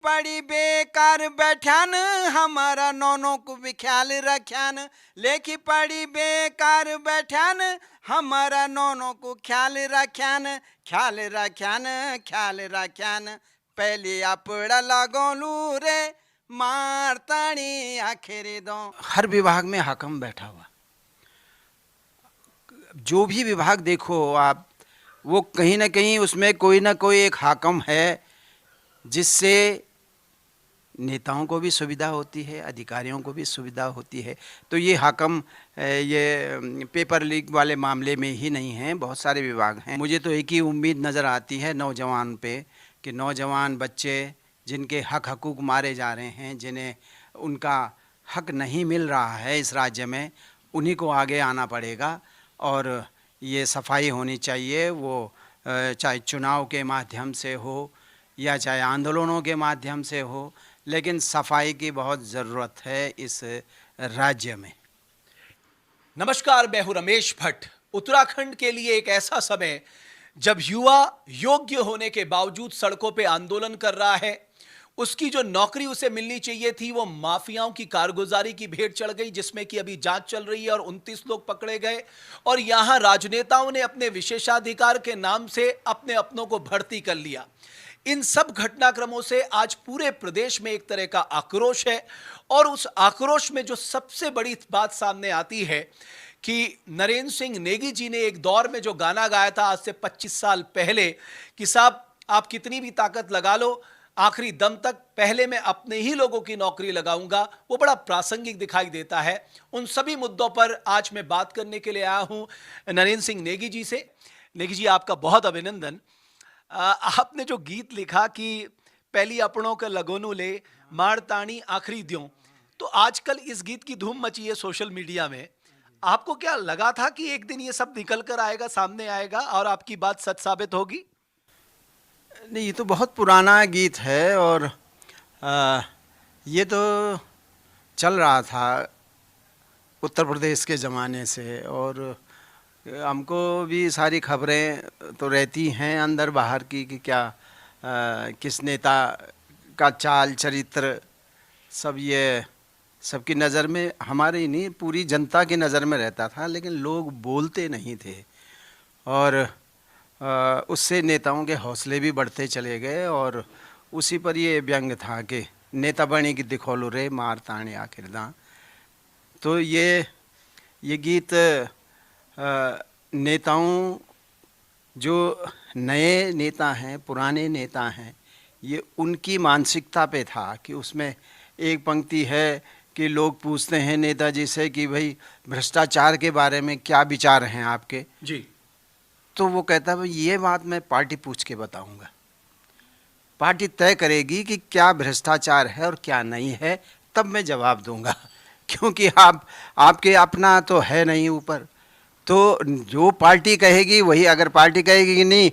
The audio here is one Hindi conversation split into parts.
पड़ी बेकार बैठ्यान, हमारा नौनों को भी ख्याल रख्यान। लेखी पड़ी बेकार बैठ्यान, हमारा नौनों को ख्याल रख्यान। ख्याल रख्यान, ख्याल रख्यान, पहली अपड़ा लगोलू रे, मारतानी आखिरी दो। हर विभाग में हाकम बैठा हुआ, जो भी विभाग देखो आप, वो कहीं ना कहीं उसमें कोई ना कोई एक हाकम है, जिससे नेताओं को भी सुविधा होती है, अधिकारियों को भी सुविधा होती है। तो ये हाकम ये पेपर लीक वाले मामले में ही नहीं हैं, बहुत सारे विभाग हैं। मुझे तो एक ही उम्मीद नज़र आती है नौजवान पे, कि नौजवान बच्चे जिनके हक हकूक़ मारे जा रहे हैं, जिन्हें उनका हक नहीं मिल रहा है इस राज्य में, उन्हीं को आगे आना पड़ेगा और ये सफाई होनी चाहिए। वो चाहे चुनाव के माध्यम से हो या चाहे आंदोलनों के माध्यम से हो, लेकिन सफाई की बहुत ज़रूरत है इस राज्य में। नमस्कार, मैं हूं रमेश भट्ट। उत्तराखंड के लिए एक ऐसा समय जब युवा योग्य होने के बावजूद सड़कों पे आंदोलन कर रहा है। उसकी जो नौकरी उसे मिलनी चाहिए थी, वो माफियाओं की कारगुजारी की भेंट चढ़ गई, जिसमें कि अभी जांच चल रही है और 29 लोग पकड़े गए। और यहां राजनेताओं ने अपने विशेषाधिकार के नाम से अपने अपनों को भर्ती कर लिया। इन सब घटनाक्रमों से आज पूरे प्रदेश में एक तरह का आक्रोश है। और उस आक्रोश में जो सबसे बड़ी बात सामने आती है कि नरेंद्र सिंह नेगी जी ने एक दौर में जो गाना गाया था आज से 25 साल पहले, कि साहब आप कितनी भी ताकत लगा लो, आखिरी दम तक पहले मैं अपने ही लोगों की नौकरी लगाऊंगा, वो बड़ा प्रासंगिक दिखाई देता है। उन सभी मुद्दों पर आज मैं बात करने के लिए आया हूं नरेंद्र सिंह नेगी जी से। नेगी जी, आपका बहुत अभिनंदन। आपने जो गीत लिखा कि पहली अपनों के लगोनू ले, मार ताणी आखिरी द्यों, तो आजकल इस गीत की धूम मची है सोशल मीडिया में। आपको क्या लगा था कि एक दिन ये सब निकल कर आएगा, सामने आएगा और आपकी बात सच साबित होगी? नहीं, ये तो बहुत पुराना गीत है और ये तो चल रहा था उत्तर प्रदेश के ज़माने से, और हमको भी सारी खबरें तो रहती हैं अंदर बाहर की कि क्या किस नेता का चाल चरित्र, सब ये सबकी नज़र में, हमारी नहीं पूरी जनता की नज़र में रहता था, लेकिन लोग बोलते नहीं थे। और उससे नेताओं के हौसले भी बढ़ते चले गए। और उसी पर ये व्यंग था कि नेता बनी की दिखोलू रे, मार ताणे आखिर दां। तो ये गीत नेताओं, जो नए नेता हैं, पुराने नेता हैं, ये उनकी मानसिकता पे था कि उसमें एक पंक्ति है कि लोग पूछते हैं नेताजी से कि भाई भ्रष्टाचार के बारे में क्या विचार हैं आपके जी। तो वो कहता है भाई ये बात मैं पार्टी पूछ के बताऊंगा, पार्टी तय करेगी कि क्या भ्रष्टाचार है और क्या नहीं है, तब मैं जवाब दूंगा। क्योंकि आपके अपना तो है नहीं ऊपर, तो जो पार्टी कहेगी वही, अगर पार्टी कहेगी कि नहीं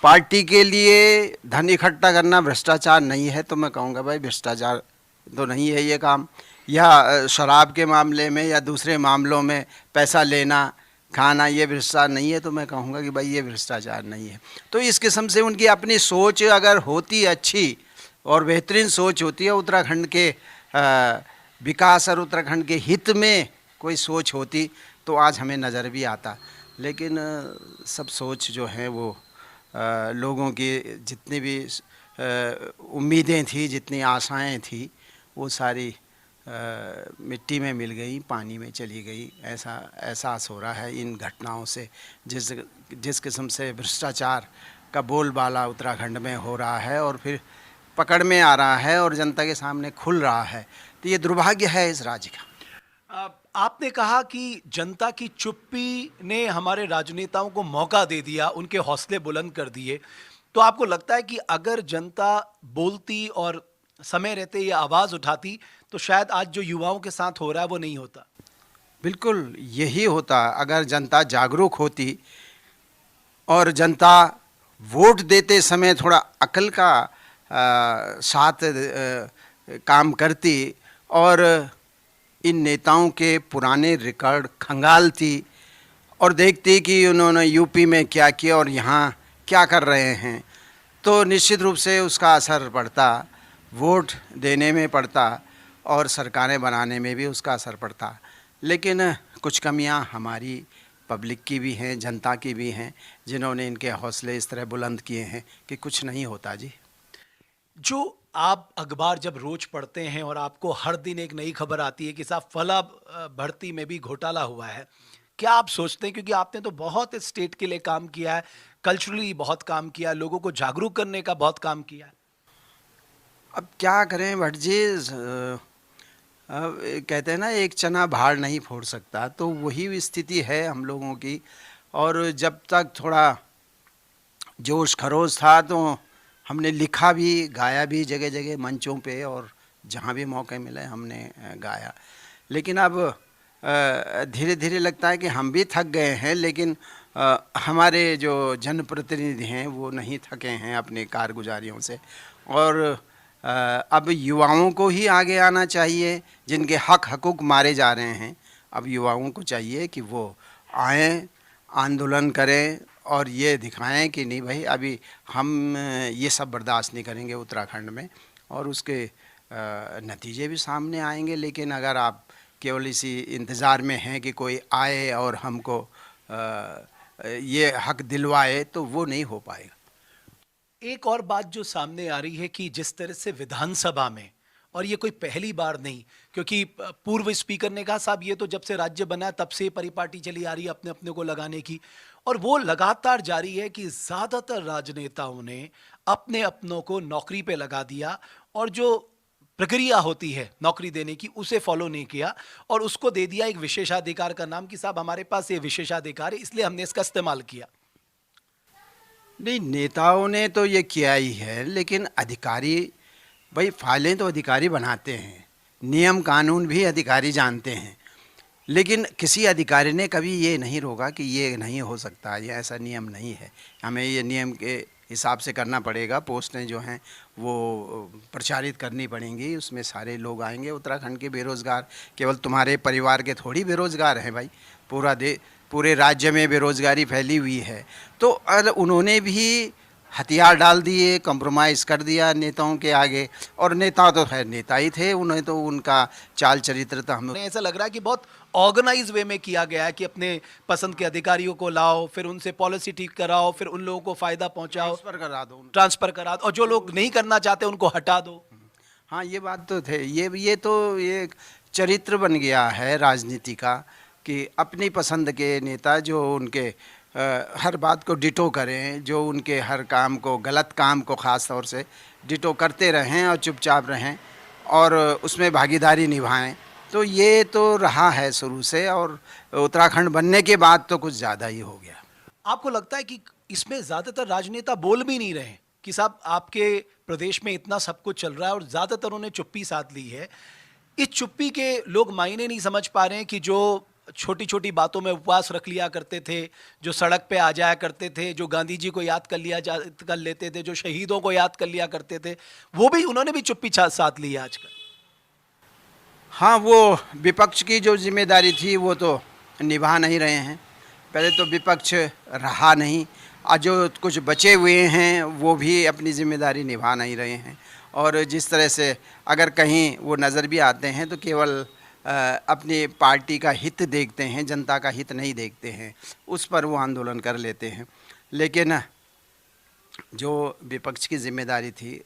पार्टी के लिए धन इकट्ठा करना भ्रष्टाचार नहीं है, तो मैं कहूँगा भाई भ्रष्टाचार तो नहीं है ये काम, या शराब के मामले में या दूसरे मामलों में पैसा लेना खाना ये भ्रष्टाचार नहीं है, तो मैं कहूँगा कि भाई ये भ्रष्टाचार नहीं है। तो इस किस्म से उनकी अपनी सोच अगर होती अच्छी और बेहतरीन सोच होती है, उत्तराखंड के विकास और उत्तराखंड के हित में कोई सोच होती, तो आज हमें नज़र भी आता। लेकिन सब सोच जो है वो लोगों की जितनी भी उम्मीदें थी, जितनी आशाएं थी, वो सारी मिट्टी में मिल गई, पानी में चली गई। ऐसा एहसास हो रहा है इन घटनाओं से, जिस किस्म से भ्रष्टाचार का बोलबाला उत्तराखंड में हो रहा है और फिर पकड़ में आ रहा है और जनता के सामने खुल रहा है। तो ये दुर्भाग्य है इस राज्य का। आपने कहा कि जनता की चुप्पी ने हमारे राजनेताओं को मौका दे दिया, उनके हौसले बुलंद कर दिए। तो आपको लगता है कि अगर जनता बोलती और समय रहते ये आवाज़ उठाती, तो शायद आज जो युवाओं के साथ हो रहा है वो नहीं होता? बिल्कुल यही होता। अगर जनता जागरूक होती और जनता वोट देते समय थोड़ा अक्ल का साथ काम करती और इन नेताओं के पुराने रिकॉर्ड खंगालती और देखती कि उन्होंने यूपी में क्या किया और यहाँ क्या कर रहे हैं, तो निश्चित रूप से उसका असर पड़ता। वोट देने में पड़ता और सरकारें बनाने में भी उसका असर पड़ता। लेकिन कुछ कमियां हमारी पब्लिक की भी हैं, जनता की भी हैं, जिन्होंने इनके हौसले इस तरह बुलंद किए हैं कि कुछ नहीं होता जी। जो आप अखबार जब रोज पढ़ते हैं और आपको हर दिन एक नई खबर आती है कि साहब फला भर्ती में भी घोटाला हुआ है, क्या आप सोचते हैं, क्योंकि आपने तो बहुत इस स्टेट के लिए काम किया है, कल्चरली बहुत काम किया है, लोगों को जागरूक करने का बहुत काम किया है। अब क्या करें भट्ट जी, कहते हैं ना, एक चना भाड़ नहीं फोड़ सकता, तो वही स्थिति है हम लोगों की। और जब तक थोड़ा जोश खरोश था तो हमने लिखा भी, गाया भी जगह जगह मंचों पे, और जहाँ भी मौके मिले हमने गाया। लेकिन अब धीरे धीरे लगता है कि हम भी थक गए हैं, लेकिन हमारे जो जनप्रतिनिधि हैं वो नहीं थके हैं अपनी कारगुजारियों से। और अब युवाओं को ही आगे आना चाहिए, जिनके हक हकूक़ मारे जा रहे हैं। अब युवाओं को चाहिए कि वो आएँ, आंदोलन करें और ये दिखाएं कि नहीं भाई, अभी हम ये सब बर्दाश्त नहीं करेंगे उत्तराखंड में, और उसके नतीजे भी सामने आएंगे। लेकिन अगर आप केवल इसी इंतज़ार में हैं कि कोई आए और हमको ये हक दिलवाए, तो वो नहीं हो पाएगा। एक और बात जो सामने आ रही है कि जिस तरह से विधानसभा में, और ये कोई पहली बार नहीं, क्योंकि पूर्व स्पीकर ने कहा साहब ये तो जब से राज्य बना है तब से परिपाटी चली आ रही है अपने अपने को लगाने की, और वो लगातार जारी है कि ज्यादातर राजनेताओं ने अपने अपनों को नौकरी पे लगा दिया, और जो प्रक्रिया होती है नौकरी देने की उसे फॉलो नहीं किया, और उसको दे दिया एक विशेषाधिकार का नाम कि साहब हमारे पास ये विशेषाधिकार है इसलिए हमने इसका इस्तेमाल किया। नहीं, नेताओं ने तो ये किया ही है, लेकिन अधिकारी, भाई फाइलें तो अधिकारी बनाते हैं, नियम कानून भी अधिकारी जानते हैं। लेकिन किसी अधिकारी ने कभी ये नहीं रोका कि ये नहीं हो सकता, ये ऐसा नियम नहीं है, हमें ये नियम के हिसाब से करना पड़ेगा। पोस्टें जो हैं वो प्रचारित करनी पड़ेंगी, उसमें सारे लोग आएंगे। उत्तराखंड के बेरोज़गार केवल तुम्हारे परिवार के थोड़ी बेरोज़गार हैं भाई, पूरे राज्य में बेरोज़गारी फैली हुई है। तो उन्होंने भी हथियार डाल दिए, कंप्रोमाइज़ कर दिया नेताओं के आगे। और नेता तो खैर नेता ही थे, उन्हें तो उनका चाल चरित्र तो हम, ऐसा लग रहा है कि बहुत ऑर्गेनाइज वे में किया गया है कि अपने पसंद के अधिकारियों को लाओ, फिर उनसे पॉलिसी ठीक कराओ, फिर उन लोगों को फायदा पहुंचाओ, ट्रांसफर करा दो, और जो लोग नहीं करना चाहते उनको हटा दो। हाँ ये बात तो थे, ये तो ये चरित्र बन गया है राजनीति का कि अपनी पसंद के नेता जो उनके हर बात को डिटो करें, जो उनके हर काम को, गलत काम को ख़ास तौर से डिटो करते रहें और चुपचाप रहें और उसमें भागीदारी निभाएं। तो ये तो रहा है शुरू से, और उत्तराखंड बनने के बाद तो कुछ ज़्यादा ही हो गया। आपको लगता है कि इसमें ज्यादातर राजनेता बोल भी नहीं रहे कि साहब आपके प्रदेश में इतना सब कुछ चल रहा है, और ज्यादातर उन्होंने चुप्पी साध ली है? इस चुप्पी के लोग मायने नहीं समझ पा रहे हैं कि जो छोटी छोटी बातों में उपवास रख लिया करते थे, जो सड़क पे आ जाया करते थे, जो गांधी जी को याद कर लेते थे, जो शहीदों को याद कर लिया करते थे, वो भी उन्होंने भी चुप्पी साध ली है आजकल। हाँ, वो विपक्ष की जो जिम्मेदारी थी वो तो निभा नहीं रहे हैं। पहले तो विपक्ष रहा नहीं, आज जो कुछ बचे हुए हैं वो भी अपनी जिम्मेदारी निभा नहीं रहे हैं। और जिस तरह से अगर कहीं वो नज़र भी आते हैं तो केवल अपनी पार्टी का हित देखते हैं, जनता का हित नहीं देखते हैं, उस पर वो आंदोलन कर लेते हैं। लेकिन जो विपक्ष की जिम्मेदारी थी,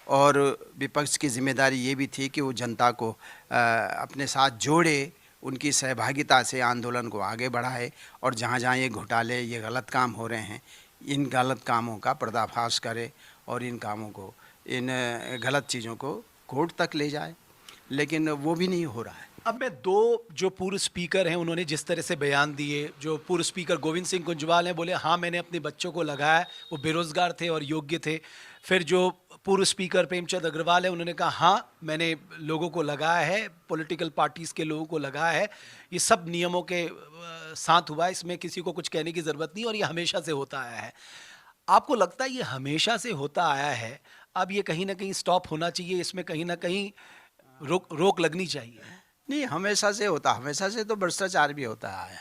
और विपक्ष की जिम्मेदारी ये भी थी कि वो जनता को अपने साथ जोड़े, उनकी सहभागिता से आंदोलन को आगे बढ़ाए, और जहाँ जहाँ ये घोटाले, ये गलत काम हो रहे हैं, इन गलत कामों का पर्दाफाश करे और इन कामों को, इन गलत चीज़ों को कोर्ट तक ले जाए। लेकिन वो भी नहीं हो रहा है। अब मैं दो जो पूर्व स्पीकर हैं उन्होंने जिस तरह से बयान दिए, जो पूर्व स्पीकर गोविंद सिंह कुंजवाल हैं, बोले हाँ मैंने अपने बच्चों को लगाया, वो बेरोजगार थे और योग्य थे। फिर जो पूर्व स्पीकर प्रेमचंद अग्रवाल है उन्होंने कहा हाँ मैंने लोगों को लगाया है, पॉलिटिकल पार्टीज़ के लोगों को लगाया है, ये सब नियमों के साथ हुआ है, इसमें किसी को कुछ कहने की ज़रूरत नहीं, और ये हमेशा से होता आया है। आपको लगता है ये हमेशा से होता आया है, अब ये कहीं ना कहीं स्टॉप होना चाहिए, इसमें कहीं ना कहीं रोक लगनी चाहिए? नहीं, हमेशा से होता, हमेशा से तो भ्रष्टाचार भी होता आया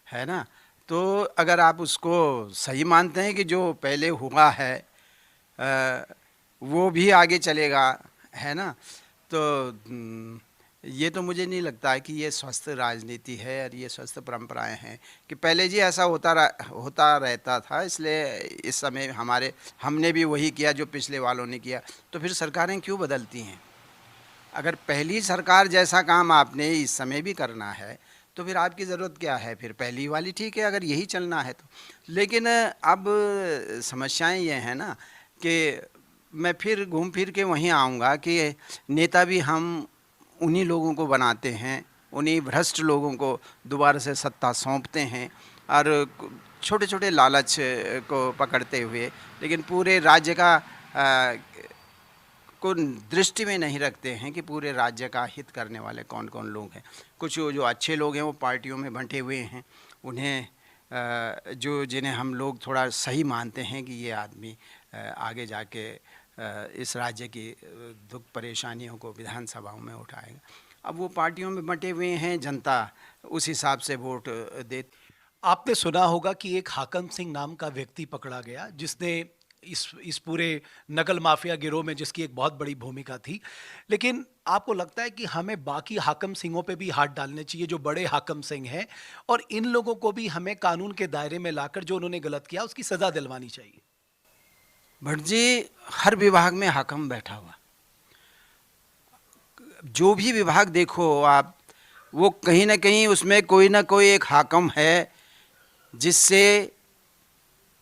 है ना। तो अगर आप उसको सही मानते हैं कि जो पहले हुआ है वो भी आगे चलेगा, है ना। तो ये तो मुझे नहीं लगता है कि ये स्वस्थ राजनीति है और ये स्वस्थ परंपराएं हैं कि पहले जी ऐसा होता रहता था, इसलिए इस समय हमने भी वही किया जो पिछले वालों ने किया। तो फिर सरकारें क्यों बदलती हैं? अगर पहली सरकार जैसा काम आपने इस समय भी करना है तो फिर आपकी ज़रूरत क्या है? फिर पहली वाली ठीक है अगर यही चलना है तो। लेकिन अब समस्याएं ये हैं ना कि मैं फिर घूम फिर के वहीं आऊँगा कि नेता भी हम उन्हीं लोगों को बनाते हैं, उन्हीं भ्रष्ट लोगों को दोबारा से सत्ता सौंपते हैं और छोटे छोटे लालच को पकड़ते हुए, लेकिन पूरे राज्य का को दृष्टि में नहीं रखते हैं कि पूरे राज्य का हित करने वाले कौन कौन लोग हैं। कुछ जो अच्छे लोग हैं वो पार्टियों में बंटे हुए हैं, उन्हें जिन्हें हम लोग थोड़ा सही मानते हैं कि ये आदमी आगे जाके इस राज्य की दुख परेशानियों को विधानसभाओं में उठाएगा। अब वो पार्टियों में बंटे हुए हैं, जनता उस हिसाब से वोट दे। आपने सुना होगा कि एक हाकम सिंह नाम का व्यक्ति पकड़ा गया जिसने इस पूरे नकल माफिया गिरोह में जिसकी एक बहुत बड़ी भूमिका थी। लेकिन आपको लगता है कि हमें बाकी हाकम सिंहों पे भी हाथ डालने चाहिए जो बड़े हाकम सिंह हैं, और इन लोगों को भी हमें कानून के दायरे में लाकर जो उन्होंने गलत किया उसकी सजा दिलवानी चाहिए? भट्ट जी, हर विभाग में हाकम बैठा हुआ, जो भी विभाग देखो आप, वो कहीं ना कहीं उसमें कोई ना कोई एक हाकम है जिससे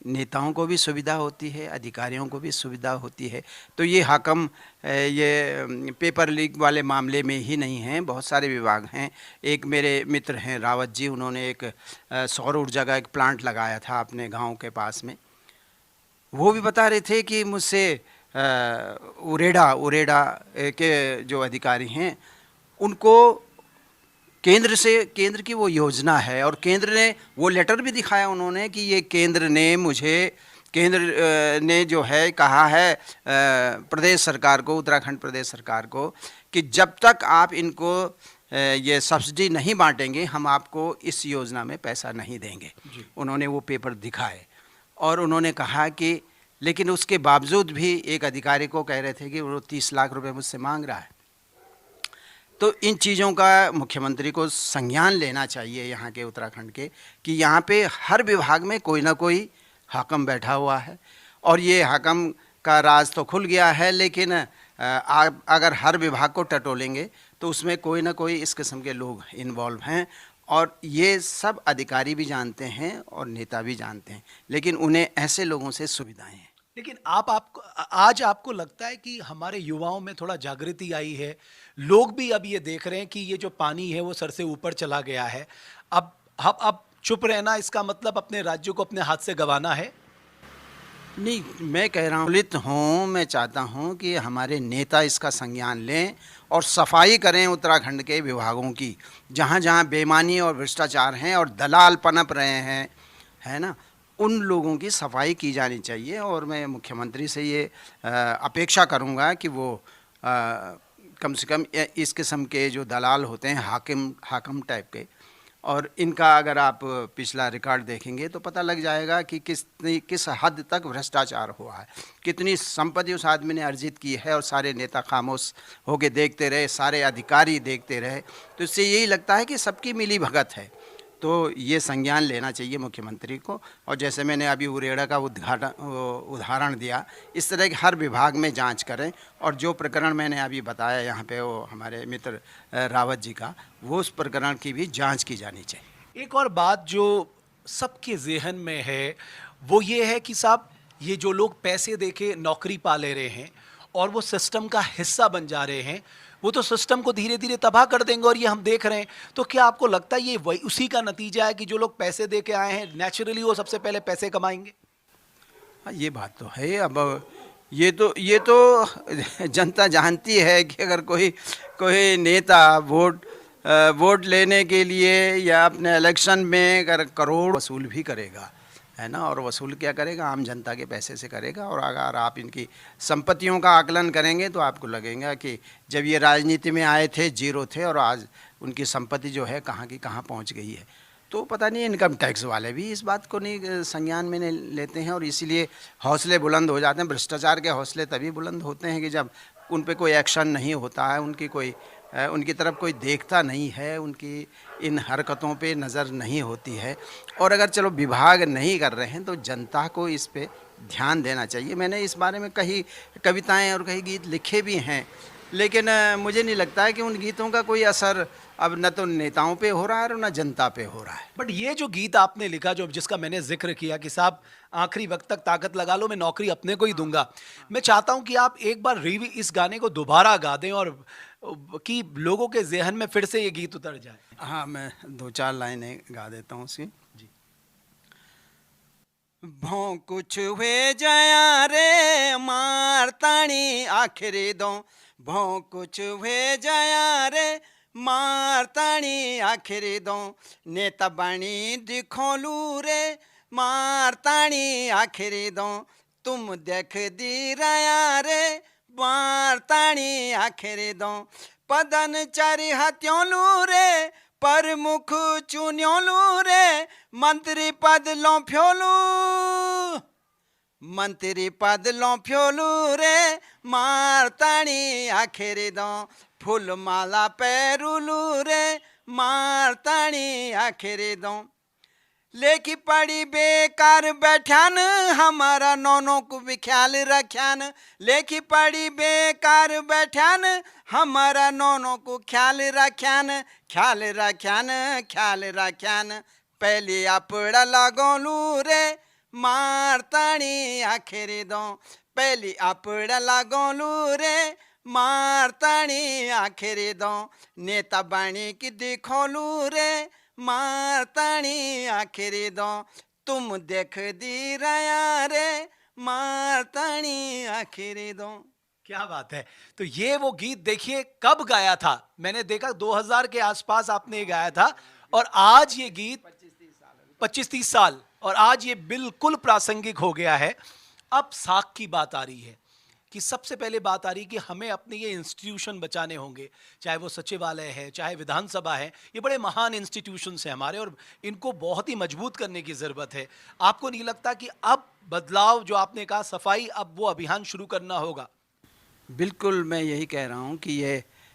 नेताओं को भी सुविधा होती है, अधिकारियों को भी सुविधा होती है। तो ये हाकम ये पेपर लीक वाले मामले में ही नहीं हैं, बहुत सारे विभाग हैं। एक मेरे मित्र हैं रावत जी, उन्होंने एक सौर ऊर्जा का एक प्लांट लगाया था अपने गांव के पास में। वो भी बता रहे थे कि मुझसे उरेडा के जो अधिकारी हैं उनको केंद्र की वो योजना है और केंद्र ने वो लेटर भी दिखाया उन्होंने कि ये केंद्र ने जो है कहा है प्रदेश सरकार को, उत्तराखंड प्रदेश सरकार को, कि जब तक आप इनको ये सब्सिडी नहीं बांटेंगे हम आपको इस योजना में पैसा नहीं देंगे। उन्होंने वो पेपर दिखाए और उन्होंने कहा कि लेकिन उसके बावजूद भी एक अधिकारी को कह रहे थे कि वो 30 लाख रुपए मुझसे मांग रहा है। तो इन चीज़ों का मुख्यमंत्री को संज्ञान लेना चाहिए यहाँ के उत्तराखंड के, कि यहाँ पे हर विभाग में कोई ना कोई हाकम बैठा हुआ है और ये हाकम का राज तो खुल गया है, लेकिन अगर हर विभाग को टटोलेंगे तो उसमें कोई ना कोई इस किस्म के लोग इन्वॉल्व हैं और ये सब अधिकारी भी जानते हैं और नेता भी जानते हैं, लेकिन उन्हें ऐसे लोगों से सुविधाएं हैं। लेकिन आज आपको लगता है कि हमारे युवाओं में थोड़ा जागृति आई है, लोग भी अब ये देख रहे हैं कि ये जो पानी है वो सर से ऊपर चला गया है, अब चुप रहना इसका मतलब अपने राज्य को अपने हाथ से गंवाना है? नहीं, मैं कह रहा हूँ, मैं चाहता हूँ कि हमारे नेता इसका संज्ञान लें और सफाई करें उत्तराखंड के विभागों की, जहाँ जहाँ बेईमानी और भ्रष्टाचार हैं और दलाल पनप रहे हैं, है ना, उन लोगों की सफाई की जानी चाहिए। और मैं मुख्यमंत्री से ये अपेक्षा करूँगा कि वो कम से कम इस किस्म के जो दलाल होते हैं हाकिम टाइप के, और इनका अगर आप पिछला रिकॉर्ड देखेंगे तो पता लग जाएगा कि किस हद तक भ्रष्टाचार हुआ है, कितनी संपत्ति उस आदमी ने अर्जित की है और सारे नेता खामोश होके देखते रहे, सारे अधिकारी देखते रहे। तो इससे यही लगता है कि सबकी मिली भगत है। तो ये संज्ञान लेना चाहिए मुख्यमंत्री को, और जैसे मैंने अभी उरेडा का उदाहरण दिया, इस तरह के हर विभाग में जांच करें। और जो प्रकरण मैंने अभी बताया यहाँ पे वो हमारे मित्र रावत जी का, वो उस प्रकरण की भी जांच की जानी चाहिए। एक और बात जो सबके ज़हन में है वो ये है कि साहब, ये जो लोग पैसे देके नौकरी पा ले रहे हैं और वो सिस्टम का हिस्सा बन जा रहे हैं, वो तो सिस्टम को धीरे धीरे तबाह कर देंगे और ये हम देख रहे हैं। तो क्या आपको लगता है ये वही उसी का नतीजा है कि जो लोग पैसे दे के आए हैं नेचुरली वो सबसे पहले पैसे कमाएंगे? हाँ, ये बात तो है। अब ये तो जनता जानती है कि अगर कोई नेता वोट लेने के लिए या अपने इलेक्शन में अगर करोड़ वसूल भी करेगा, है ना, और वसूल क्या करेगा, आम जनता के पैसे से करेगा। और अगर आप इनकी संपत्तियों का आकलन करेंगे तो आपको लगेगा कि जब ये राजनीति में आए थे जीरो थे और आज उनकी संपत्ति जो है कहाँ की कहाँ पहुँच गई है। तो पता नहीं इनकम टैक्स वाले भी इस बात को नहीं संज्ञान में नहीं लेते हैं, और इसीलिए हौसले बुलंद हो जाते हैं। भ्रष्टाचार के हौसले तभी बुलंद होते हैं कि जब उन पे कोई एक्शन नहीं होता है, उनकी तरफ कोई देखता नहीं है, उनकी इन हरकतों पे नज़र नहीं होती है। और अगर चलो विभाग नहीं कर रहे हैं तो जनता को इस पे ध्यान देना चाहिए। मैंने इस बारे में कई कविताएं और कई गीत लिखे भी हैं, लेकिन मुझे नहीं लगता है कि उन गीतों का कोई असर अब न तो नेताओं पे हो रहा है और न जनता पे हो रहा है। बट ये जो गीत आपने लिखा, जो जिसका मैंने जिक्र किया कि साहब आखिरी वक्त तक ताकत लगा लो, मैं नौकरी अपने को ही दूंगा, मैं चाहता हूं कि आप एक बार इस गाने को दोबारा गा दें और कि लोगों के जहन में फिर से ये गीत उतर जाए। हाँ, मैं 2-4 लाइनें गा देता हूँ उसकी। जी। भों कुछ हुए जया रे मारताणी आखिरी दो, भों कुछ हुए जया रे मारताणी आखिरी दो, नेता बाणी दिखोलू रे मारताणी आखिरी दो, तुम देख दी रया रे मारताणी आखिरी दो, पदन चारि हत्योलू रे प्रमुख चुन्योलू रे, मंत्री पद लौफ्योलू, मंत्री पद लौफ्योलू रे मारताणी आखिरी दो, फूल माला पैरुलू रे मारताणी आखिरी दो, लेखी पड़ी बेकार बैठ्यान हमारा नौनों को भी ख्याल रख्यान, लेखी पड़ी बेकार बैठ्यान हमारा नौनों को ख्याल रख्यान, ख्याल रख्यान ख्याल रख्यान, पहली अपड़ा लगोलू रे मारताणी आखिरी दो, पहली अपड़ा लगोलू रे मारताणी आखिरी दो, नेता बाणी की दिखोलू रे मारताणी आखिरी दो, तुम देख दी रया रे मारताणी आखिरी दो। क्या बात है। तो ये वो गीत देखिए कब गाया था, मैंने देखा 2000 के आसपास आपने ये गाया था, और आज ये गीत 25-30 साल, और आज ये बिल्कुल प्रासंगिक हो गया है। अब साख की बात आ रही है कि सबसे पहले बात आ रही है कि हमें अपने ये इंस्टीट्यूशन बचाने होंगे, चाहे वो सचिवालय है, चाहे विधानसभा है, ये बड़े महान इंस्टीट्यूशंस हैं हमारे, और इनको बहुत ही मजबूत करने की ज़रूरत है। आपको नहीं लगता कि अब बदलाव, जो आपने कहा सफाई, अब वो अभियान शुरू करना होगा? बिल्कुल, मैं यही कह रहा हूँ कि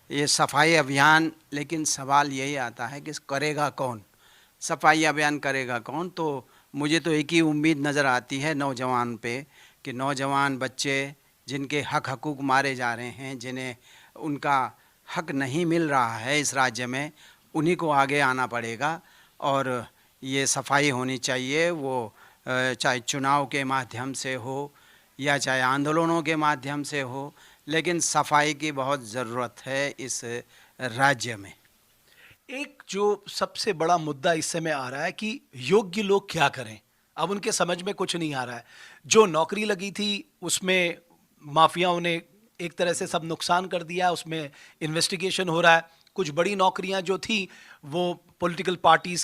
ये सफाई अभियान, लेकिन सवाल यही आता है कि करेगा कौन, सफाई अभियान करेगा कौन। तो मुझे तो एक ही उम्मीद नज़र आती है नौजवान पे, कि नौजवान बच्चे जिनके हक हकूक़ मारे जा रहे हैं, जिन्हें उनका हक नहीं मिल रहा है इस राज्य में, उन्हीं को आगे आना पड़ेगा। और ये सफाई होनी चाहिए, वो चाहे चुनाव के माध्यम से हो या चाहे आंदोलनों के माध्यम से हो, लेकिन सफाई की बहुत ज़रूरत है इस राज्य में। एक जो सबसे बड़ा मुद्दा इस समय आ रहा है कि योग्य लोग क्या करें, अब उनके समझ में कुछ नहीं आ रहा है। जो नौकरी लगी थी उसमें माफियाओं ने एक तरह से सब नुकसान कर दिया, उसमें इन्वेस्टिगेशन हो रहा है। कुछ बड़ी नौकरियां जो थी वो पॉलिटिकल पार्टीज